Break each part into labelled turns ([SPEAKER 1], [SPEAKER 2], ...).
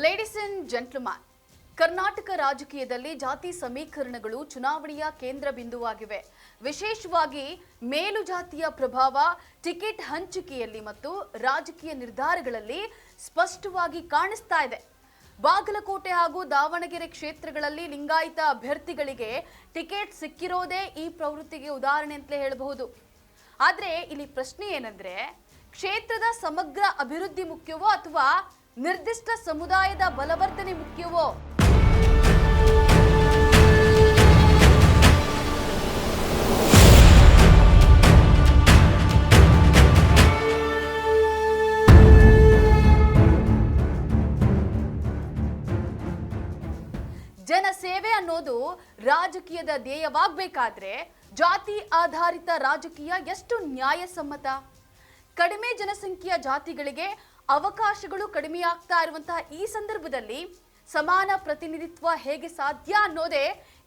[SPEAKER 1] Ladies and gentleman, Karnataka ರಾಜಕೀಯದಲ್ಲಿ ಜಾತಿ ಸಮೀಕರಣಗಳು ಚುನಾವಣೆಯ ಕೇಂದ್ರ ಬಿಂದುವಾಗಿವೆ. ವಿಶೇಷವಾಗಿ ಮೇಲು ಜಾತಿಯ ಪ್ರಭಾವ ಟಿಕೆಟ್ ಹಂಚಿಕೆಯಲ್ಲಿ ಮತ್ತು ರಾಜಕೀಯ ನಿರ್ಧಾರಗಳಲ್ಲಿ ಸ್ಪಷ್ಟವಾಗಿ ಕಾಣಿಸ್ತಾ ಇದೆ. ಬಾಗಲಕೋಟೆ ಹಾಗೂ ದಾವಣಗೆರೆ ಕ್ಷೇತ್ರಗಳಲ್ಲಿ ಲಿಂಗಾಯತ ಅಭ್ಯರ್ಥಿಗಳಿಗೆ ಟಿಕೆಟ್ ಸಿಕ್ಕಿರೋದೇ ಈ ಪ್ರವೃತ್ತಿಗೆ ಉದಾಹರಣೆ ಅಂತಲೇ ಹೇಳಬಹುದು. ಆದರೆ ಇಲ್ಲಿ ಪ್ರಶ್ನೆ ಏನಂದ್ರೆ, ಕ್ಷೇತ್ರದ ಸಮಗ್ರ ಅಭಿವೃದ್ಧಿ ಮುಖ್ಯವೋ ಅಥವಾ ನಿರ್ದಿಷ್ಟ ಸಮುದಾಯದ ಬಲವರ್ಧನೆ ಮುಖ್ಯವೋ? ಜನಸೇವೆ ಅನ್ನೋದು ರಾಜಕೀಯದ ಧ್ಯೇಯವಾಗಬೇಕಾದ್ರೆ ಜಾತಿ ಆಧಾರಿತ ರಾಜಕೀಯ ಎಷ್ಟು ನ್ಯಾಯಸಮ್ಮತ? ಕಡಿಮೆ ಜನಸಂಖ್ಯೆಯ ಜಾತಿಗಳಿಗೆ ಅವಕಾಶಗಳು ಕಡಿಮೆಯಾಗ್ತಾ ಇರುವಂತಹ ಈ ಸಂದರ್ಭದಲ್ಲಿ ಸಮಾನ ಪ್ರತಿನಿಧಿತ್ವ ಹೇಗೆ ಸಾಧ್ಯ ಅನ್ನೋದೇ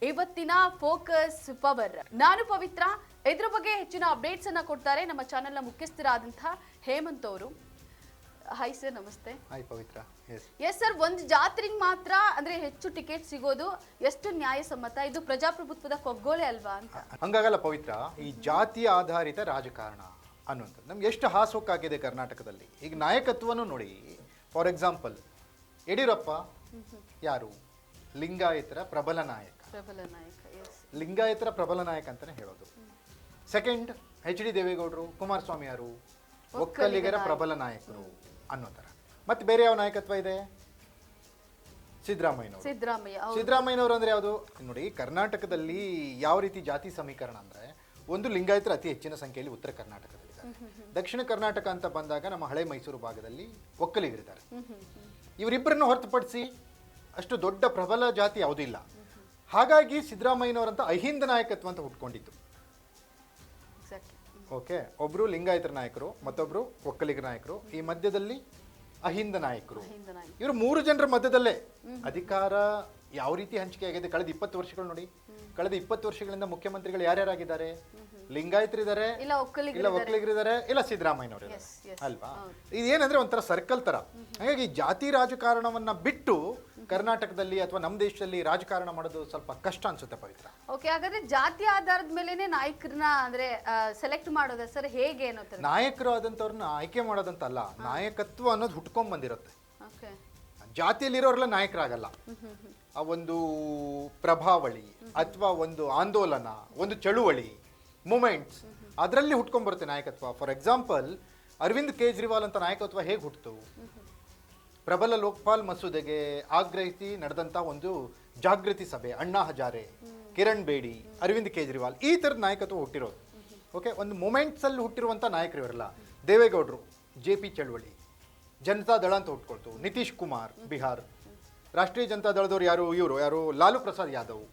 [SPEAKER 1] ಇವತ್ತಿನ ಫೋಕಸ್ ಪವರ್. ನಾನು ಪವಿತ್ರ. ಇದ್ರ ಬಗ್ಗೆ ಹೆಚ್ಚಿನ ಅಪ್ಡೇಟ್ಸ್ ಅನ್ನ ಕೊಡ್ತಾರೆ ನಮ್ಮ ಚಾನೆಲ್ನ ಮುಖ್ಯಸ್ಥರಾದಂತಹ ಹೇಮಂತ್ ಅವರು. ಹಾಯ್ ಸರ್, ನಮಸ್ತೆ.
[SPEAKER 2] ಹಾಯ್ ಪವಿತ್ರ.
[SPEAKER 1] ಎಸ್ ಸರ್, ಒಂದು ಜಾತ್ರೆಗೆ ಮಾತ್ರ ಅಂದ್ರೆ ಹೆಚ್ಚು ಟಿಕೆಟ್ ಸಿಗೋದು ಎಷ್ಟು ನ್ಯಾಯಸಮ್ಮತ? ಇದು ಪ್ರಜಾಪ್ರಭುತ್ವದ ಕೊಗ್ಗೋಲೆ ಅಲ್ವಾ ಅಂತ.
[SPEAKER 2] ಹಂಗಾಗಲ್ಲ ಪವಿತ್ರ. ಈ ಜಾತಿ ಆಧಾರಿತ ರಾಜಕಾರಣ ಅನ್ನುವಂಥದ್ದು ನಮ್ಗೆ ಎಷ್ಟು ಹಾಸೋಕ್ಕಾಗಿದೆ ಕರ್ನಾಟಕದಲ್ಲಿ. ಈಗ ನಾಯಕತ್ವನೂ ನೋಡಿ. ಫಾರ್ ಎಕ್ಸಾಂಪಲ್, ಯಡಿಯೂರಪ್ಪ ಯಾರು? ಲಿಂಗಾಯತರ ಪ್ರಬಲ ನಾಯಕ. ಲಿಂಗಾಯತರ ಪ್ರಬಲ ನಾಯಕ ಅಂತಾನೆ ಹೇಳೋದು. ಸೆಕೆಂಡ್, HD ದೇವೇಗೌಡರು. ಕುಮಾರಸ್ವಾಮಿ ಯಾರು? ಒಕ್ಕಲಿಗರ ಪ್ರಬಲ ನಾಯಕರು ಅನ್ನೋ ಥರ. ಮತ್ತೆ ಬೇರೆ ಯಾವ ನಾಯಕತ್ವ ಇದೆ? ಸಿದ್ದರಾಮಯ್ಯನವರು ಅಂದ್ರೆ ಯಾವುದು ನೋಡಿ? ಕರ್ನಾಟಕದಲ್ಲಿ ಯಾವ ರೀತಿ ಜಾತಿ ಸಮೀಕರಣ ಅಂದ್ರೆ, ಒಂದು ಲಿಂಗಾಯತರ ಅತಿ ಹೆಚ್ಚಿನ ಸಂಖ್ಯೆಯಲ್ಲಿ ಉತ್ತರ ಕರ್ನಾಟಕದಲ್ಲಿದ್ದಾರೆ. ದಕ್ಷಿಣ ಕರ್ನಾಟಕ ಅಂತ ಬಂದಾಗ ನಮ್ಮ ಹಳೆ ಮೈಸೂರು ಭಾಗದಲ್ಲಿ ಒಕ್ಕಲಿಗರಿದ್ದಾರೆ. ಇವರಿಬ್ಬರನ್ನು ಹೊರತುಪಡಿಸಿ ಅಷ್ಟು ದೊಡ್ಡ ಪ್ರಬಲ ಜಾತಿ ಯಾವುದೂ ಇಲ್ಲ. ಹಾಗಾಗಿ ಸಿದ್ದರಾಮಯ್ಯನವರಂತ ಅಹಿಂದ ನಾಯಕತ್ವ ಅಂತ ಹುಟ್ಕೊಂಡಿತ್ತು. ಓಕೆ, ಒಬ್ರು ಲಿಂಗಾಯತರ ನಾಯಕರು, ಮತ್ತೊಬ್ರು ಒಕ್ಕಲಿಗರ ನಾಯಕರು, ಈ ಮಧ್ಯದಲ್ಲಿ ಅಹಿಂದ ನಾಯಕರು. ಇವರು ಮೂರು ಜನರ ಮಧ್ಯದಲ್ಲೇ ಅಧಿಕಾರ ಯಾವ ರೀತಿ ಹಂಚಿಕೆ ಆಗಿದೆ ಕಳೆದ 20 ವರ್ಷಗಳು ನೋಡಿ. ಕಳೆದ 20 ವರ್ಷಗಳಿಂದ ಮುಖ್ಯಮಂತ್ರಿಗಳು ಯಾರ್ಯಾರಾಗಿದ್ದಾರೆ? ಲಿಂಗಾಯತರಿದ್ದಾರೆ, ಇಲ್ಲ ಒಕ್ಕಲಿಗರಿದ್ದಾರೆ, ಇಲ್ಲ ಸಿದ್ದರಾಮಯ್ಯನವರು ಅಲ್ವಾ? ಇದೇನಂದ್ರೆ ಒಂಥರ ಸರ್ಕಲ್ ತರ. ಹಾಗಾಗಿ ಜಾತಿ ರಾಜಕಾರಣವನ್ನ ಬಿಟ್ಟು ಕರ್ನಾಟಕದಲ್ಲಿ ಅಥವಾ ನಮ್ಮ ದೇಶದಲ್ಲಿ ರಾಜಕಾರಣ ಮಾಡೋದು ಸ್ವಲ್ಪ ಕಷ್ಟ ಅನ್ಸುತ್ತೆ ಪವಿತ್ರ.
[SPEAKER 1] ಓಕೆ, ಹಾಗಾದ್ರೆ ಜಾತಿ ಆಧಾರದ ಮೇಲೆನೆ ನಾಯಕರನ್ನ ಅಂದ್ರೆ ಸೆಲೆಕ್ಟ್ ಮಾಡೋದ ಸರ್, ಹೇಗೆ ಅನ್ನೋದು?
[SPEAKER 2] ನಾಯಕರು ಆದಂತವ್ರನ್ನ ಆಯ್ಕೆ ಮಾಡೋದಂತಲ್ಲ, ನಾಯಕತ್ವ ಅನ್ನೋದು ಹುಟ್ಕೊಂಡ್ ಬಂದಿರುತ್ತೆ. ಜಾತಿಯಲ್ಲಿರೋರೆಲ್ಲ ನಾಯಕರಾಗಲ್ಲ. ಆ ಒಂದು ಪ್ರಭಾವಳಿ ಅಥವಾ ಒಂದು ಆಂದೋಲನ, ಒಂದು ಚಳುವಳಿ, ಮೂಮೆಂಟ್ಸ್, ಅದರಲ್ಲಿ ಹುಟ್ಕೊಂಡ್ ಬರುತ್ತೆ ನಾಯಕತ್ವ. ಫಾರ್ ಎಕ್ಸಾಂಪಲ್, ಅರವಿಂದ್ ಕೇಜ್ರಿವಾಲ್ ಅಂತ ನಾಯಕತ್ವ ಹೇಗೆ ಹುಟ್ಟಿತು? ಪ್ರಬಲ ಲೋಕಪಾಲ್ ಮಸೂದೆಗೆ ಆಗ್ರಹಿಸಿ ನಡೆದಂತ ಒಂದು ಜಾಗೃತಿ ಸಭೆ, ಅಣ್ಣಾ ಹಜಾರೆ, ಕಿರಣ್ ಬೇಡಿ, ಅರವಿಂದ್ ಕೇಜ್ರಿವಾಲ್, ಈ ತರದ ನಾಯಕತ್ವ ಹುಟ್ಟಿರೋದು. ಓಕೆ, ಒಂದು ಮೂಮೆಂಟ್ಸ್ ಅಲ್ಲಿ ಹುಟ್ಟಿರುವಂತ ನಾಯಕರು ಇವರೆಲ್ಲ. ದೇವೇಗೌಡರು JP ಚಳವಳಿ, ಜನತಾ ದಳ ಅಂತ ಹುಟ್ಕೊಳ್ತು. ನಿತೀಶ್ ಕುಮಾರ್ ಬಿಹಾರ್, ರಾಷ್ಟ್ರೀಯ ಜನತಾ ದಳದವರು ಯಾರು ಲಾಲು ಪ್ರಸಾದ್ ಯಾದವ್.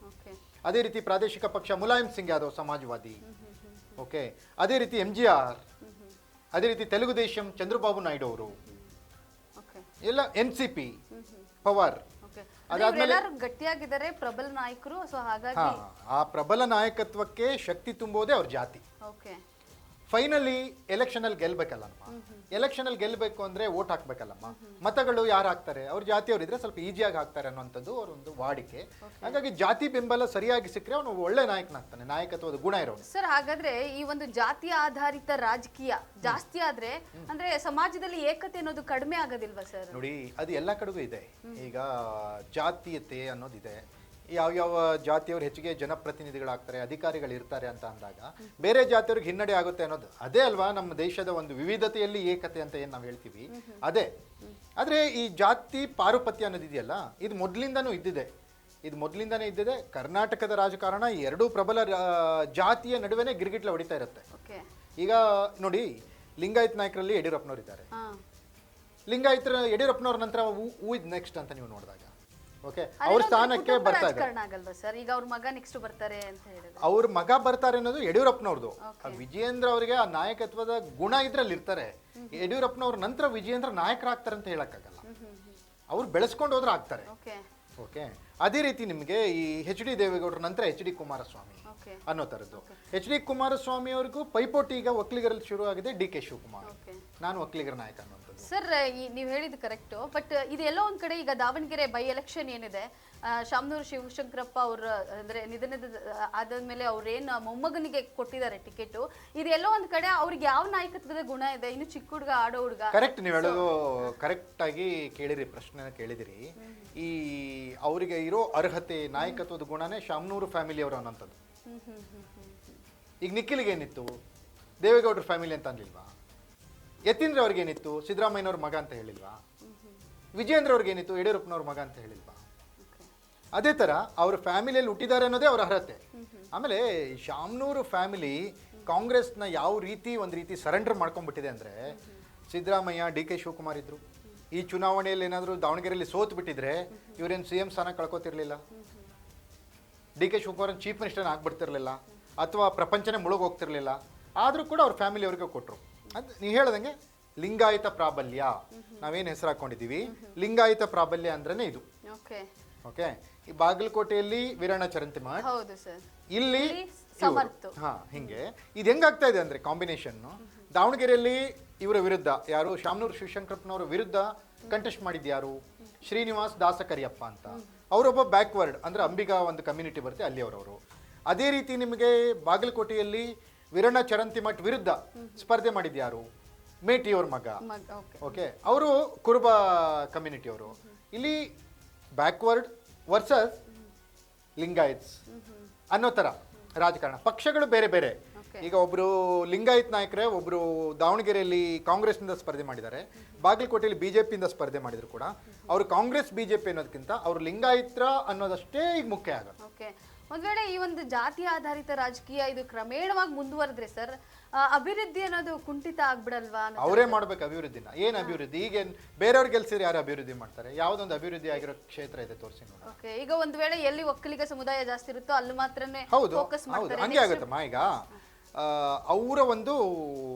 [SPEAKER 2] ಅದೇ ರೀತಿ ಪ್ರಾದೇಶಿಕ ಪಕ್ಷ ಮುಲಾಯಂ ಸಿಂಗ್ ಯಾದವ್ ಸಮಾಜವಾದಿ. ಓಕೆ, ಅದೇ ರೀತಿ MGR, ಅದೇ ರೀತಿ ತೆಲುಗು ದೇಶಂ ಚಂದ್ರಬಾಬು ನಾಯ್ಡು ಅವರು, ಎಲ್ಲ NCP ಪವರ್.
[SPEAKER 1] ಅದಾದ್ಮೇಲೆ ಗಟ್ಟಿಯಾಗಿದ್ದಾರೆ ಪ್ರಬಲ ನಾಯಕರು. ಸೊ ಹಾಗಾಗಿ
[SPEAKER 2] ಆ ಪ್ರಬಲ ನಾಯಕತ್ವಕ್ಕೆ ಶಕ್ತಿ ತುಂಬೋದೇ ಅವ್ರ ಜಾತಿ. ಫೈನಲಿ ಎಲೆಕ್ಷನ್ ಅಲ್ಲಿ ಗೆಲ್ಬೇಕಲ್ಲಮ್ಮ. ಎಲೆಕ್ಷನ್ ಅಲ್ಲಿ ಗೆಲ್ಬೇಕು ಅಂದ್ರೆ ವೋಟ್ ಹಾಕ್ಬೇಕಲ್ಲಮ್ಮ. ಮತಗಳು ಯಾರು ಹಾಕ್ತಾರೆ? ಅವ್ರ ಜಾತಿಯವ್ರು ಇದ್ರೆ ಸ್ವಲ್ಪ ಈಸಿಯಾಗಿ ಹಾಕ್ತಾರೆ ಅನ್ನೋಂಥದ್ದು ಅವ್ರ ಒಂದು ವಾಡಿಕೆ. ಹಾಗಾಗಿ ಜಾತಿ ಬೆಂಬಲ ಸರಿಯಾಗಿ ಸಿಕ್ಕರೆ ಅವನು ಒಳ್ಳೆ ನಾಯಕನಾಗ್ತಾನೆ, ನಾಯಕತ್ವದ ಗುಣ ಇರೋದು.
[SPEAKER 1] ಸರ್, ಹಾಗಾದ್ರೆ ಈ ಒಂದು ಜಾತಿ ಆಧಾರಿತ ರಾಜಕೀಯ ಜಾಸ್ತಿ ಆದ್ರೆ ಅಂದ್ರೆ ಸಮಾಜದಲ್ಲಿ ಏಕತೆ ಅನ್ನೋದು ಕಡಿಮೆ ಆಗೋದಿಲ್ವಾ ಸರ್?
[SPEAKER 2] ನೋಡಿ, ಅದು ಎಲ್ಲ ಕಡೆಗೂ ಇದೆ. ಈಗ ಜಾತೀಯತೆ ಅನ್ನೋದಿದೆ. ಯಾವ ಜಾತಿಯವರು ಹೆಚ್ಚಿಗೆ ಜನಪ್ರತಿನಿಧಿಗಳಾಗ್ತಾರೆ, ಅಧಿಕಾರಿಗಳು ಇರ್ತಾರೆ ಅಂತ ಅಂದಾಗ ಬೇರೆ ಜಾತಿಯವ್ರಿಗೆ ಹಿನ್ನಡೆ ಆಗುತ್ತೆ ಅನ್ನೋದು ಅದೇ ಅಲ್ವಾ ನಮ್ಮ ದೇಶದ ಒಂದು ವಿವಿಧತೆಯಲ್ಲಿ ಏಕತೆ ಅಂತ ಏನ್ ನಾವು ಹೇಳ್ತೀವಿ, ಅದೇ. ಆದ್ರೆ ಈ ಜಾತಿ ಪಾರುಪತ್ಯ ಅನ್ನೋದಿದೆಯಲ್ಲ, ಇದು ಮೊದಲಿಂದನೂ ಇದ್ದಿದೆ. ಕರ್ನಾಟಕದ ರಾಜಕಾರಣ ಎರಡೂ ಪ್ರಬಲ ಜಾತಿಯ ನಡುವೆನೆ ಗಿರ್ಗಿಟ್ಲ ಹೊಡಿತಾ ಇರುತ್ತೆ. ಈಗ ನೋಡಿ, ಲಿಂಗಾಯತ್ ನಾಯಕರಲ್ಲಿ ಯಡಿಯೂರಪ್ಪನವ್ರು ಇದ್ದಾರೆ. ಲಿಂಗಾಯತರ ಯಡಿಯೂರಪ್ಪನವ್ರ ನಂತರ ಹೂ ಇದ್ ನೆಕ್ಸ್ಟ್ ಅಂತ ನೀವು ನೋಡಿದಾಗ ಅವ್ರ ಸ್ಥಾನಕ್ಕೆ ಬರ್ತಾ
[SPEAKER 1] ಇದ್ದಾರೆ. ಈಗ ಅವ್ರ ಮಗ ನೆಕ್ಸ್ಟ್ ಬರ್ತಾರೆ ಅಂತ ಹೇಳಿದ್ರು.
[SPEAKER 2] ಅವ್ರ ಮಗ ಬರ್ತಾರೆ ಅನ್ನೋದು ಯಡಿಯೂರಪ್ಪನವ್ರದ್ದು. ವಿಜಯೇಂದ್ರ ಅವರಿಗೆ ಆ ನಾಯಕತ್ವದ ಗುಣ ಇದ್ರಲ್ಲಿ ಇರ್ತಾರೆ. ಯಡಿಯೂರಪ್ಪನವ್ರ ನಂತರ ವಿಜಯೇಂದ್ರ ನಾಯಕರಾಗ್ತಾರೆ ಅಂತ ಹೇಳಕ್ಕಾಗಲ್ಲ. ಅವ್ರು ಬೆಳೆಸ್ಕೊಂಡು ಹೋದ್ರೆ ಆಗ್ತಾರೆ. ಓಕೆ, ಅದೇ ರೀತಿ ನಿಮಗೆ ಈ HD ದೇವೇಗೌಡರ ನಂತರ HD ಕುಮಾರಸ್ವಾಮಿ ಅನ್ನೋ ತರದ್ದು. HD ಕುಮಾರಸ್ವಾಮಿ ಅವ್ರಿಗೂ ಪೈಪೋಟಿ ಈಗ ಒಕ್ಕಲಿಗರಲ್ಲಿ ಶುರು ಆಗಿದೆ. DK ಶಿವಕುಮಾರ್, ನಾನು ಒಕ್ಕಲಿಗರ ನಾಯಕ ಅನ್ನೋದು.
[SPEAKER 1] ಸರ್ ನೀವು ಹೇಳಿದ್ದು ಕರೆಕ್ಟು, ಬಟ್ ಇದೆಲ್ಲೋ ಒಂದ್ ಕಡೆ ಈಗ ದಾವಣಗೆರೆ ಬೈ ಎಲೆಕ್ಷನ್ ಏನಿದೆ, ಶಾಮನೂರು ಶಿವಶಂಕರಪ್ಪ ಅವ್ರ ಅಂದ್ರೆ ನಿಧನದ ಆದ್ಮೇಲೆ ಅವ್ರೇನ್ ಮೊಮ್ಮಗನಿಗೆ ಕೊಟ್ಟಿದ್ದಾರೆ ಟಿಕೆಟ್, ಇದೆಲ್ಲೋ ಒಂದ್ ಕಡೆ ಅವ್ರಿಗೆ ಯಾವ ನಾಯಕತ್ವದ ಗುಣ ಇದೆ, ಇನ್ನು ಚಿಕ್ಕ ಹುಡುಗ ಆಡೋ ಹುಡುಗ.
[SPEAKER 2] ಕರೆಕ್ಟ್, ನೀವು ಹೇಳೋದು ಕರೆಕ್ಟ್ ಆಗಿ ಕೇಳಿರಿ, ಪ್ರಶ್ನೆ ಕೇಳಿದಿರಿ. ಈ ಅವರಿಗೆ ಇರೋ ಅರ್ಹತೆ ನಾಯಕತ್ವದ ಗುಣನೇ ಶಾಮನೂರು ಫ್ಯಾಮಿಲಿ ಅವರು ಅನ್ನೋಂಥದ್ದು. ಈಗ ನಿಖಿಲ್ಗೆ ಏನಿತ್ತು, ದೇವೇಗೌಡರ ಫ್ಯಾಮಿಲಿ ಅಂತ ಅನ್ಲಿಲ್ವಾ? ಯತೀಂದ್ರ ಅವ್ರಿಗೆ ಏನಿತ್ತು, ಸಿದ್ದರಾಮಯ್ಯನವ್ರ ಮಗ ಅಂತ ಹೇಳಿಲ್ವಾ? ವಿಜೇಂದ್ರ ಅವ್ರಿಗೆ ಏನಿತ್ತು, ಯಡಿಯೂರಪ್ಪನವ್ರ ಮಗ ಅಂತ ಹೇಳಿಲ್ವಾ? ಅದೇ ತರ ಅವ್ರ ಫ್ಯಾಮಿಲಿಯಲ್ಲಿ ಹುಟ್ಟಿದ್ದಾರೆ ಅನ್ನೋದೇ ಅವ್ರ ಅರ್ಹತೆ. ಆಮೇಲೆ ಶಾಮನೂರು ಫ್ಯಾಮಿಲಿ ಕಾಂಗ್ರೆಸ್ನ ಯಾವ ರೀತಿ ಒಂದು ರೀತಿ ಸರೆಂಡರ್ ಮಾಡ್ಕೊಂಡ್ಬಿಟ್ಟಿದೆ ಅಂದ್ರೆ, ಸಿದ್ದರಾಮಯ್ಯ, ಡಿ ಕೆ ಶಿವಕುಮಾರ್ ಇದ್ರು. ಈ ಚುನಾವಣೆಯಲ್ಲಿ ಏನಾದರೂ ದಾವಣಗೆರೆಯಲ್ಲಿ ಸೋತ್ ಬಿಟ್ಟಿದ್ರೆ ಇವರೇನು CM ಸ್ಥಾನ ಕಳ್ಕೊತಿರ್ಲಿಲ್ಲ, D K Shivakumar chief minister ಆಗ್ಬಿಡ್ತಿರ್ಲಿಲ್ಲ, ಅಥವಾ ಪ್ರಪಂಚನೇ ಮುಳುಗ್ ಹೋಗ್ತಿರ್ಲಿಲ್ಲ. ಆದರೂ ಕೂಡ ಅವ್ರ ಫ್ಯಾಮಿಲಿ ಅವ್ರಿಗೆ ಕೊಟ್ಟರು. ಅದು ನೀವು ಹೇಳ್ದಂಗೆ ಲಿಂಗಾಯತ ಪ್ರಾಬಲ್ಯ, ನಾವೇನು ಹೆಸರು ಹಾಕೊಂಡಿದ್ದೀವಿ, ಲಿಂಗಾಯತ ಪ್ರಾಬಲ್ಯ ಅಂದ್ರೇನೆ ಇದು. ಓಕೆ, ಈ ಬಾಗಲಕೋಟೆಯಲ್ಲಿ ವೀರಣ್ಣ ಚರಂತಿಮಠ್,
[SPEAKER 1] ಹೌದು ಸರ್,
[SPEAKER 2] ಇಲ್ಲಿ
[SPEAKER 1] ಸಮರ್ಥ.
[SPEAKER 2] ಹಾ, ಹಿಂಗೆ ಇದು ಹೆಂಗಾಗ್ತಾ ಇದೆ ಅಂದ್ರೆ ಕಾಂಬಿನೇಷನ್. ದಾವಣಗೆರೆಯಲ್ಲಿ ಇವರ ವಿರುದ್ಧ ಯಾರು, ಶಾಮನೂರು ಶಿವಶಂಕರಪ್ಪನವರ ವಿರುದ್ಧ ಕಂಟೆಸ್ಟ್ ಮಾಡಿದ್ದು ಯಾರು, ಶ್ರೀನಿವಾಸ್ ದಾಸಕರಿಯಪ್ಪ ಅಂತ. ಅವರೊಬ್ಬ ಬ್ಯಾಕ್ವರ್ಡ್ ಅಂದ್ರೆ ಅಂಬಿಗಾ ಒಂದು ಕಮ್ಯುನಿಟಿ ಬರುತ್ತೆ ಅಲ್ಲಿ ಅವರವರು. ಅದೇ ರೀತಿ ನಿಮಗೆ ಬಾಗಲಕೋಟೆಯಲ್ಲಿ ವೀರಣ್ಣ ಚರಂತಿಮಠ್ ವಿರುದ್ಧ ಸ್ಪರ್ಧೆ ಮಾಡಿದ್ದು ಯಾರು, ಮೇಟಿಯವ್ರ ಮಗ. ಓಕೆ, ಅವರು ಕುರುಬ ಕಮ್ಯುನಿಟಿ ಅವರು. ಇಲ್ಲಿ ಬ್ಯಾಕ್ವರ್ಡ್ ವರ್ಸಸ್ ಲಿಂಗಾಯತ್ಸ್ ಅನ್ನೋ ಥರ ರಾಜಕಾರಣ. ಪಕ್ಷಗಳು ಬೇರೆ ಬೇರೆ. ಈಗ ಒಬ್ರು ಲಿಂಗಾಯತ್ ನಾಯಕರೇ ಒಬ್ರು ದಾವಣಗೆರೆಯಲ್ಲಿ ಕಾಂಗ್ರೆಸ್ನಿಂದ ಸ್ಪರ್ಧೆ ಮಾಡಿದ್ದಾರೆ, ಬಾಗಲಕೋಟೆಯಲ್ಲಿ ಬಿಜೆಪಿಯಿಂದ ಸ್ಪರ್ಧೆ ಮಾಡಿದ್ರು ಕೂಡ ಅವರು ಕಾಂಗ್ರೆಸ್ ಬಿಜೆಪಿ ಅನ್ನೋದಕ್ಕಿಂತ ಅವರು ಲಿಂಗಾಯತ್ರ ಅನ್ನೋದಷ್ಟೇ ಈಗ ಮುಖ್ಯ ಆಗುತ್ತೆ.
[SPEAKER 1] ಒಂದ್ ವೇಳೆ ಈ ಒಂದು ಜಾತಿ ಆಧಾರಿತ ರಾಜಕೀಯ ಇದು ಕ್ರಮೇಣವಾಗಿ ಮುಂದುವರೆದ್ರೆ ಸರ್, ಅಭಿವೃದ್ಧಿ ಅನ್ನೋದು ಕುಂಠಿತ ಆಗ್ಬಿಡಲ್ವಾ?
[SPEAKER 2] ಅವರೇ ಮಾಡ್ಬೇಕು ಅಭಿವೃದ್ಧಿನ. ಏನ್ ಅಭಿವೃದ್ಧಿ? ಈಗ ಬೇರೆಯವ್ರು ಗೆಲ್ಸಿದ್ರೆ ಯಾರು ಅಭಿವೃದ್ಧಿ ಮಾಡ್ತಾರೆ? ಯಾವ್ದೊಂದು ಅಭಿವೃದ್ಧಿ ಆಗಿರೋ ಕ್ಷೇತ್ರ ಇದೆ ತೋರಿಸಿ ನೋಡಿ.
[SPEAKER 1] ಓಕೆ, ಈಗ ಒಂದ್ ವೇಳೆ ಎಲ್ಲಿ ಒಕ್ಕಲಿಗ ಸಮುದಾಯ ಜಾಸ್ತಿ ಇರುತ್ತೋ ಅಲ್ಲಿ ಮಾತ್ರನೇ ಫೋಕಸ್ ಮಾಡ್ತಾರೆ.
[SPEAKER 2] ಹಂಗೆ ಆಗುತ್ತಮ್ಮ. ಈಗ ಅವರ ಒಂದು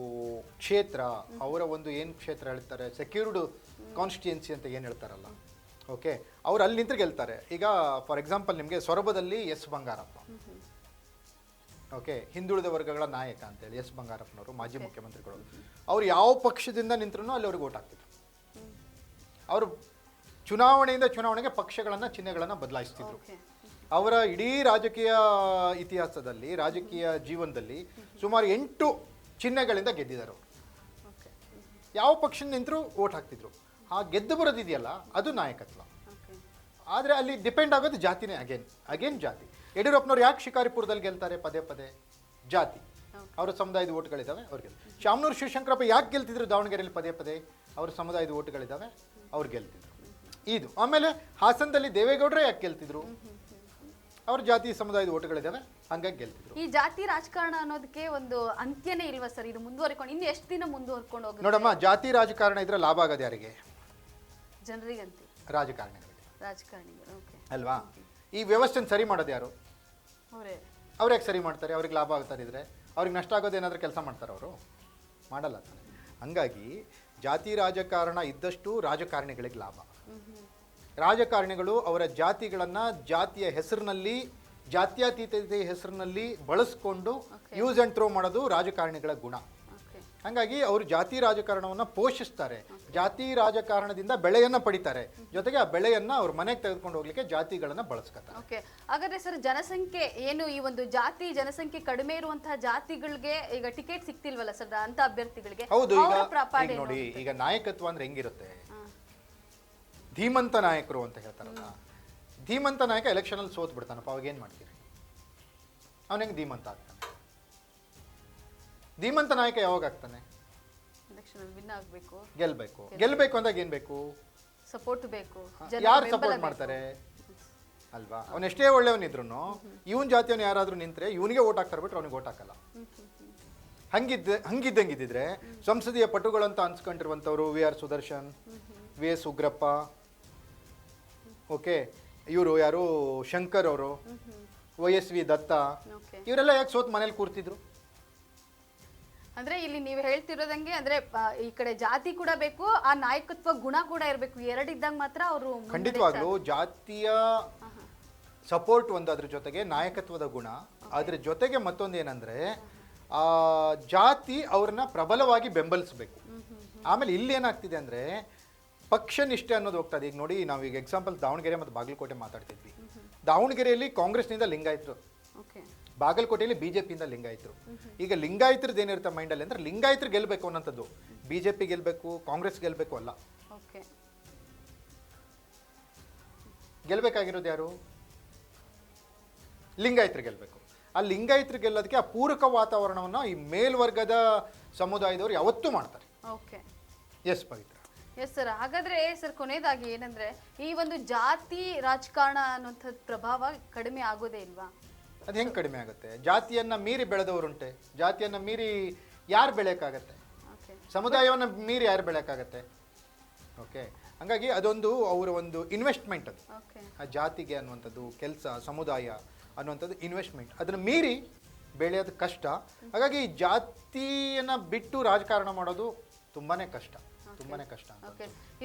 [SPEAKER 2] ಕ್ಷೇತ್ರ, ಅವರ ಒಂದು ಏನ್ ಕ್ಷೇತ್ರ ಹೇಳ್ತಾರೆ, ಸೆಕ್ಯೂರ್ಡ್ ಕಾನ್ಸ್ಟಿಟ್ಯೂನ್ಸಿ ಅಂತ ಏನ್ ಹೇಳ್ತಾರಲ್ಲ, ಓಕೆ, ಅವ್ರು ಅಲ್ಲಿ ನಿಂತು ಗೆಲ್ತಾರೆ. ಈಗ ಫಾರ್ ಎಕ್ಸಾಂಪಲ್ ನಿಮಗೆ ಸೊರಬದಲ್ಲಿ ಎಸ್ ಬಂಗಾರಪ್ಪ, ಓಕೆ, ಹಿಂದುಳಿದ ವರ್ಗಗಳ ನಾಯಕ ಅಂತೇಳಿ ಎಸ್ ಬಂಗಾರಪ್ಪನವರು ಮಾಜಿ ಮುಖ್ಯಮಂತ್ರಿಗಳು. ಅವ್ರು ಯಾವ ಪಕ್ಷದಿಂದ ನಿಂತ್ರು ಅಲ್ಲಿ ಅವ್ರಿಗೆ ಓಟ್ ಹಾಕ್ತಿದ್ರು. ಅವರು ಚುನಾವಣೆಯಿಂದ ಚುನಾವಣೆಗೆ ಪಕ್ಷಗಳನ್ನ, ಚಿಹ್ನೆಗಳನ್ನ ಬದಲಾಯಿಸ್ತಿದ್ರು. ಅವರ ಇಡೀ ರಾಜಕೀಯ ಇತಿಹಾಸದಲ್ಲಿ, ರಾಜಕೀಯ ಜೀವನದಲ್ಲಿ ಸುಮಾರು 8 ಚಿಹ್ನೆಗಳಿಂದ ಗೆದ್ದಿದ್ದಾರೆ ಅವರು. ಯಾವ ಪಕ್ಷ ನಿಂತರೂ ಓಟ್ ಹಾಕ್ತಿದ್ರು. ಆ ಗೆದ್ದು ಬರೋದಿದೆಯಲ್ಲ ಅದು ನಾಯಕತ್ವ. ಆದರೆ ಅಲ್ಲಿ ಡಿಪೆಂಡ್ ಆಗೋದು ಜಾತಿನೇ. ಅಗೇನ್ ಜಾತಿ. ಯಡಿಯೂರಪ್ಪನವ್ರು ಯಾಕೆ ಶಿಕಾರಿಪುರದಲ್ಲಿ ಗೆಲ್ತಾರೆ ಪದೇ ಪದೇ? ಜಾತಿ, ಅವರ ಸಮುದಾಯದ ಓಟ್ಗಳಿದ್ದಾವೆ, ಅವ್ರು ಗೆಲ್ತಾರೆ. ಶಾಮನೂರು ಶಿವಶಂಕರಪ್ಪ ಯಾಕೆ ಗೆಲ್ತಿದ್ರು ದಾವಣಗೆರೆಯಲ್ಲಿ ಪದೇ ಪದೇ? ಅವ್ರ ಸಮುದಾಯದ ಓಟ್ಗಳಿದ್ದಾವೆ, ಅವ್ರು ಗೆಲ್ತಿದ್ರು. ಇದು ಆಮೇಲೆ ಹಾಸನದಲ್ಲಿ ದೇವೇಗೌಡರೇ ಯಾಕೆ ಗೆಲ್ತಿದ್ರು? ಅವ್ರ ಜಾತಿ ಸಮುದಾಯದ ಓಟ್ಗಳಿದ್ದಾವೆ, ಹಂಗಾಗಿ ಗೆಲ್ತಿದ್ರು.
[SPEAKER 1] ಈ ಜಾತಿ ರಾಜಕಾರಣ ಅನ್ನೋದಕ್ಕೆ ಒಂದು ಅಂತ್ಯನೇ ಇಲ್ವಾ ಸರ್? ಇದು ಮುಂದುವರಿಕೊಂಡು ಇನ್ನು ಎಷ್ಟು ದಿನ ಮುಂದುವರ್ಕೊಂಡು ಹೋಗುತ್ತೆ?
[SPEAKER 2] ನೋಡಮ್ಮ, ಜಾತಿ ರಾಜಕಾರಣ ಇದ್ರೆ ಲಾಭ ಆಗೋದು ಯಾರಿಗೆ?
[SPEAKER 1] ಜನರಿಗಂತೆ,
[SPEAKER 2] ರಾಜಕಾರಣಿಗಳಿಗೆ
[SPEAKER 1] ಓಕೆ
[SPEAKER 2] ಅಲ್ವಾ? ಈ ವ್ಯವಸ್ಥೆನ ಸರಿ ಮಾಡೋದು ಯಾರು? ಅವ್ರು ಯಾಕೆ ಸರಿ ಮಾಡ್ತಾರೆ? ಅವ್ರಿಗೆ ಲಾಭ ಆಗ್ತಾರೆ ಇದ್ರೆ ಅವ್ರಿಗೆ ನಷ್ಟ ಆಗೋದು ಏನಾದರೂ ಕೆಲಸ ಮಾಡ್ತಾರೆ ಅವರು? ಮಾಡಲ್ಲ ತಾನೆ. ಹಂಗಾಗಿ ಜಾತಿ ರಾಜಕಾರಣ ಇದ್ದಷ್ಟು ರಾಜಕಾರಣಿಗಳಿಗೆ ಲಾಭ. ರಾಜಕಾರಣಿಗಳು ಅವರ ಜಾತಿಗಳನ್ನ ಜಾತಿಯ ಹೆಸರಿನಲ್ಲಿ, ಜಾತ್ಯತೀತತೆ ಹೆಸರಿನಲ್ಲಿ ಬಳಸ್ಕೊಂಡು ಯೂಸ್ ಅಂಡ್ ಥ್ರೋ ಮಾಡೋದು ರಾಜಕಾರಣಿಗಳ ಗುಣ. ಹಾಗಾಗಿ ಅವರು ಜಾತಿ ರಾಜಕಾರಣವನ್ನು ಪೋಷಿಸ್ತಾರೆ, ಜಾತಿ ರಾಜಕಾರಣದಿಂದ ಬೆಳೆಯನ್ನ ಪಡಿತಾರೆ, ಜೊತೆಗೆ ಆ ಬೆಳೆಯನ್ನ ಅವ್ರ ಮನೆಗೆ ತೆಗೆದುಕೊಂಡು ಹೋಗ್ಲಿಕ್ಕೆ ಜಾತಿಗಳನ್ನ ಬಳಸ್ಕೊತಾರೆ.
[SPEAKER 1] ಓಕೆ, ಹಾಗಾದ್ರೆ ಸರ್ ಜನಸಂಖ್ಯೆ ಏನು, ಈ ಒಂದು ಜಾತಿ ಜನಸಂಖ್ಯೆ ಕಡಿಮೆ ಇರುವಂತಹ ಜಾತಿಗಳಿಗೆ ಈಗ ಟಿಕೆಟ್ ಸಿಗ್ತಿಲ್ವಲ್ಲ ಸರ್ ಅಂತ ಅಭ್ಯರ್ಥಿಗಳಿಗೆ?
[SPEAKER 2] ಹೌದು. ಈಗ ನೋಡಿ, ಈಗ ನಾಯಕತ್ವ ಅಂದ್ರೆ ಹೆಂಗಿರುತ್ತೆ? ಧೀಮಂತ ನಾಯಕರು ಅಂತ ಹೇಳ್ತಾರಲ್ಲ, ಧೀಮಂತ ನಾಯಕ ಎಲೆಕ್ಷನ್ ಅಲ್ಲಿ ಸೋತ್ ಬಿಡ್ತಾನಪ್ಪ, ಅವಾಗ ಏನ್ ಮಾಡ್ತೀರಿ? ಅವನ ಹೆಂಗ್ ಧೀಮಂತ ಆಗ್ತಾನೆ? ಧೀಮಂತ ನಾಯಕ ಯಾವಾಗ ಆಗ್ತಾನೆ? ಗೆಲ್ಬೇಕು ಅಂದಾಗ ಏನ್ ಬೇಕು?
[SPEAKER 1] ಸಪೋರ್ಟ್ ಬೇಕು.
[SPEAKER 2] ಯಾರು ಸಪೋರ್ಟ್ ಮಾಡ್ತಾರೆ ಅಲ್ವಾ? ಅವನೆಷ್ಟೇ ಒಳ್ಳೆಯವನಿದ್ರು ಇವನ್ ಜಾತಿಯವನು ಯಾರಾದ್ರೂ ನಿಂತ್ರೆ ಇವನಿಗೆ ಓಟ್ ಹಾಕ್ತಾರೆ, ಬಿಟ್ರೆ ಅವನಿಗೆ ಓಟ್ ಹಾಕಲ್ಲ. ಹಂಗಿದ್ದಂಗಿದ್ರೆ ಸಂಸದೀಯ ಪಟುಗಳಂತ ಅನ್ಸ್ಕೊಂಡಿರುವಂತವ್ರು VR Sudarshan, VS Ugrappa, okay, ಇವರು ಯಾರು ಶಂಕರ್ ಅವರು, YSV ದತ್ತ, ಇವರೆಲ್ಲ ಯಾಕೆ ಸೋತ್ ಮನೇಲಿ ಕೂರ್ತಿದ್ರು?
[SPEAKER 1] ಅಂದ್ರೆ ಇಲ್ಲಿ ನೀವು ಹೇಳ್ತಿರೋದಂಗೆ ಅಂದ್ರೆ ಈ ಕಡೆ ಜಾತಿ ಕೂಡ ಬೇಕು, ಆ ನಾಯಕತ್ವ ಗುಣ ಕೂಡ ಇರಬೇಕು. ಎರಡಿದ್ದಾಗ ಮಾತ್ರ ಅವರು
[SPEAKER 2] ಖಂಡಿತವಾಗ್ಲೂ ಜಾತಿಯ ಸಪೋರ್ಟ್ ಒಂದು, ಅದ್ರ ಜೊತೆಗೆ ನಾಯಕತ್ವದ ಗುಣ, ಅದ್ರ ಜೊತೆಗೆ ಮತ್ತೊಂದು ಏನಂದ್ರೆ ಆ ಜಾತಿ ಅವ್ರನ್ನ ಪ್ರಬಲವಾಗಿ ಬೆಂಬಲಿಸಬೇಕು. ಆಮೇಲೆ ಇಲ್ಲಿ ಏನಾಗ್ತಿದೆ ಅಂದರೆ ಪಕ್ಷ ನಿಷ್ಠೆ ಅನ್ನೋದು ಹೋಗ್ತದೆ. ಈಗ ನೋಡಿ, ನಾವು ಈಗ ಎಕ್ಸಾಂಪಲ್ ದಾವಣಗೆರೆ ಮತ್ತು ಬಾಗಲಕೋಟೆ ಮಾತಾಡ್ತಿದ್ವಿ. ದಾವಣಗೆರೆಯಲ್ಲಿ ಕಾಂಗ್ರೆಸ್ನಿಂದ ಲಿಂಗಾಯತರು, ಬಾಗಲಕೋಟೆಯಲ್ಲಿ ಬಿಜೆಪಿಯಿಂದ ಲಿಂಗಾಯತರು. ಈಗ ಲಿಂಗಾಯತರದ್ದು ಏನಿರುತ್ತೆ ಮೈಂಡಲ್ಲಿ ಅಂದರೆ ಲಿಂಗಾಯತರು ಗೆಲ್ಲಬೇಕು ಅನ್ನೋಂಥದ್ದು, ಬಿಜೆಪಿ ಗೆಲ್ಲಬೇಕು, ಕಾಂಗ್ರೆಸ್ ಗೆಲ್ಲಬೇಕು ಅಲ್ಲ. ಗೆಲ್ಲಬೇಕಾಗಿರೋದು ಯಾರು? ಲಿಂಗಾಯತರು ಗೆಲ್ಲಬೇಕು. ಆ ಲಿಂಗಾಯತರು ಗೆಲ್ಲೋದಕ್ಕೆ ಆ ಪೂರಕ ವಾತಾವರಣವನ್ನು ಈ ಮೇಲ್ವರ್ಗದ ಸಮುದಾಯದವರು ಯಾವತ್ತೂ ಮಾಡ್ತಾರೆ. ಎಸ್ ಪವಿತ್ರ.
[SPEAKER 1] Yes sir. ಹಾಗಾದ್ರೆ ಸರ್, ಕೊನೆಯದಾಗಿ ಏನಂದ್ರೆ ಈ ಒಂದು ಜಾತಿ ರಾಜಕಾರಣ ಅನ್ನುವಂಥದ್ದು ಪ್ರಭಾವ ಕಡಿಮೆ ಆಗೋದೇ ಇಲ್ವಾ?
[SPEAKER 2] ಅದು ಹೆಂಗೆ ಕಡಿಮೆ ಆಗುತ್ತೆ? ಜಾತಿಯನ್ನ ಮೀರಿ ಬೆಳೆದವರುಂಟೆ, ಜಾತಿಯನ್ನ ಮೀರಿ ಯಾರು ಬೆಳೆಯೋಕ್ಕಾಗತ್ತೆ? ಸಮುದಾಯವನ್ನು ಮೀರಿ ಯಾರು ಬೆಳೆಯೋಕ್ಕಾಗತ್ತೆ? ಓಕೆ, ಹಾಗಾಗಿ ಅದೊಂದು ಅವರ ಒಂದು ಇನ್ವೆಸ್ಟ್ಮೆಂಟ್. ಅದು ಆ ಜಾತಿಗೆ ಅನ್ನುವಂಥದ್ದು, ಕೆಲಸ, ಸಮುದಾಯ ಅನ್ನುವಂಥದ್ದು ಇನ್ವೆಸ್ಟ್ಮೆಂಟ್. ಅದನ್ನು ಮೀರಿ ಬೆಳೆಯೋದು ಕಷ್ಟ. ಹಾಗಾಗಿ ಜಾತಿಯನ್ನು ಬಿಟ್ಟು ರಾಜಕಾರಣ ಮಾಡೋದು ತುಂಬಾನೇ ಕಷ್ಟ, ತುಂಬಾನೇ ಕಷ್ಟ.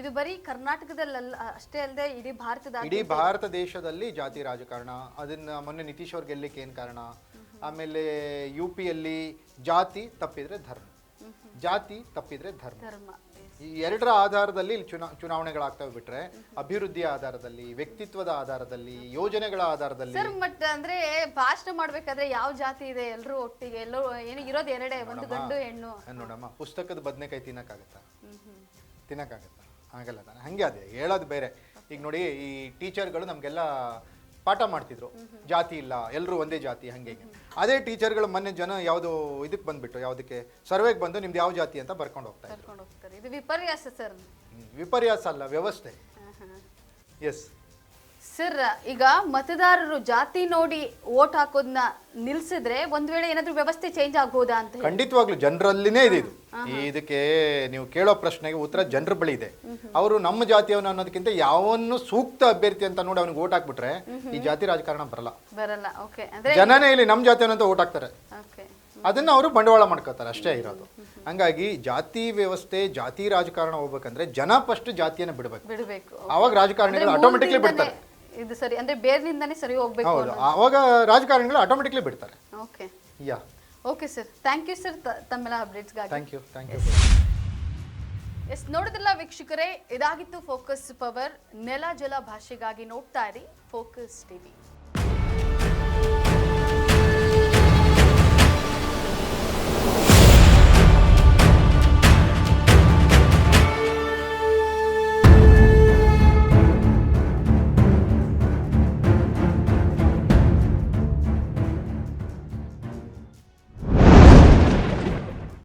[SPEAKER 1] ಇದು ಬರೀ ಕರ್ನಾಟಕದಲ್ಲಿ ಅಷ್ಟೇ ಅಲ್ಲದೆ ಇಡೀ
[SPEAKER 2] ಭಾರತ ದೇಶದಲ್ಲಿ ಜಾತಿ ರಾಜಕಾರಣ. ಅದನ್ನ ಮೊನ್ನೆ ನಿತೀಶ್ ಅವ್ರು ಗೆಲ್ಲಕ್ಕೆ ಏನು ಕಾರಣ? ಆಮೇಲೆ UPಯಲ್ಲಿ ಜಾತಿ ತಪ್ಪಿದ್ರೆ ಧರ್ಮ, ಜಾತಿ ತಪ್ಪಿದ್ರೆ ಧರ್ಮ, ಈ ಎರಡರ ಆಧಾರದಲ್ಲಿ ಚುನಾವಣೆಗಳಾಗ್ತವೆ. ಬಿಟ್ರೆ ಅಭಿವೃದ್ಧಿಯ ಆಧಾರದಲ್ಲಿ, ವ್ಯಕ್ತಿತ್ವದ ಆಧಾರದಲ್ಲಿ, ಯೋಜನೆಗಳ ಆಧಾರದಲ್ಲಿ.
[SPEAKER 1] ಅಂದ್ರೆ ಭಾಷಣ ಮಾಡ್ಬೇಕಾದ್ರೆ ಯಾವ ಜಾತಿ ಇದೆ, ಎಲ್ಲರೂ ಒಟ್ಟಿಗೆ, ಎಲ್ಲರೂ ಏನು ಇರೋದು ಎರಡೇ, ಒಂದು ಗಂಡು ಹೆಣ್ಣು.
[SPEAKER 2] ನೋಡಮ್ಮ, ಪುಸ್ತಕದ ಬದನೆಕಾಯಿ ತಿನ್ನಕ್ಕಾಗತ್ತಾ? ಆಗಲ್ಲ ತಾನೆ. ಹಂಗೆ ಅದೇ ಹೇಳೋದು ಬೇರೆ. ಈಗ ನೋಡಿ, ಈ ಟೀಚರ್ಗಳು ನಮಗೆಲ್ಲ ಪಾಠ ಮಾಡ್ತಿದ್ರು, ಜಾತಿ ಇಲ್ಲ, ಎಲ್ಲರೂ ಒಂದೇ ಜಾತಿ, ಹಂಗೆ. ಅದೇ ಟೀಚರ್ಗಳು ಮೊನ್ನೆ ಜನ ಯಾವುದೋ ಇದಕ್ಕೆ ಬಂದ್ಬಿಟ್ಟು, ಯಾವುದಕ್ಕೆ ಸರ್ವೆಗೆ ಬಂದು ನಿಮ್ದು ಯಾವ ಜಾತಿ ಅಂತ ಬರ್ಕೊಂಡು ಹೋಗ್ತಾರೆ.
[SPEAKER 1] ಇದು ವಿಪರ್ಯಾಸ ಸರ್.
[SPEAKER 2] ವಿಪರ್ಯಾಸ ಅಲ್ಲ, ವ್ಯವಸ್ಥೆ. ಎಸ್
[SPEAKER 1] ಸರ್, ಈಗ ಮತದಾರರು ಜಾತಿ ನೋಡಿ ವೋಟ್ ಹಾಕೋದನ್ನ ನಿಲ್ಸಿದ್ರೆ ಒಂದ್ ವೇಳೆ ಏನಾದ್ರೂ ವ್ಯವಸ್ಥೆ ಚೇಂಜ್ ಆಗ್ಬೋದಾ ಅಂತ?
[SPEAKER 2] ಖಂಡಿತವಾಗ್ಲೂ ಜನರಲ್ಲಿನೇ ಇದೆ ಇದು. ಇದಕ್ಕೆ ನೀವು ಕೇಳೋ ಪ್ರಶ್ನೆಗೆ ಉತ್ತರ ಜನರ ಬಳಿ ಇದೆ. ಅವರು ನಮ್ಮ ಜಾತಿಯವನು ಅನ್ನೋದಕ್ಕಿಂತ ಯಾವನ್ನು ಸೂಕ್ತ ಅಭ್ಯರ್ಥಿ ಅಂತ ನೋಡಿ ಅವ್ನಿಗೆ ವೋಟ್ ಹಾಕ್ಬಿಟ್ರೆ ಈ ಜಾತಿ ರಾಜಕಾರಣ ಬರಲ್ಲ. ಜನನೇ ಇಲ್ಲಿ ನಮ್ಮ ಜಾತಿಯವನು ಅಂತ ವೋಟ್ ಹಾಕ್ತಾರೆ, ಅದನ್ನ ಅವರು ಬಂಡವಾಳ ಮಾಡ್ಕೋತಾರೆ, ಅಷ್ಟೇ ಇರೋದು. ಹಂಗಾಗಿ ಜಾತಿ ವ್ಯವಸ್ಥೆ, ಜಾತಿ ರಾಜಕಾರಣ ಹೋಗ್ಬೇಕಂದ್ರೆ ಜನ ಫಸ್ಟ್ ಜಾತಿಯನ್ನ ಬಿಡಬೇಕು. ಅವಾಗ ರಾಜಕಾರಣಿಗಳು ಆಟೋಮೆಟಿಕ್ಲಿ ಬಿಡ್ತಾರೆ.
[SPEAKER 1] ಇದು ಸರಿ, ಅಂದ್ರೆ ಬೇರ್ನಿಂದಾನೇ ಸರಿ ಹೋಗ್ಬೇಕು.
[SPEAKER 2] ಹೌದು, ಅವಾಗ ರಾಜಕಾರಣಿಗಳು ಆಟೋಮೆಟಿಕ್ಲಿ ಬಿಡ್ತಾರೆ.
[SPEAKER 1] Okay sir, thank you sir ತಮ್ಮೆಲ್ಲ ಅಪ್ಡೇಟ್ಸ್ಗಾಗಿ.
[SPEAKER 2] Thank you.
[SPEAKER 1] ಎಸ್, ನೋಡಿದ್ರಲ್ಲ ವೀಕ್ಷಕರೇ, ಇದಾಗಿತ್ತು ಫೋಕಸ್ ಪವರ್. ನೆಲ ಜಲ ಭಾಷೆಗಾಗಿ ನೋಡ್ತಾ ಇರಿ ಫೋಕಸ್ ಟಿವಿ.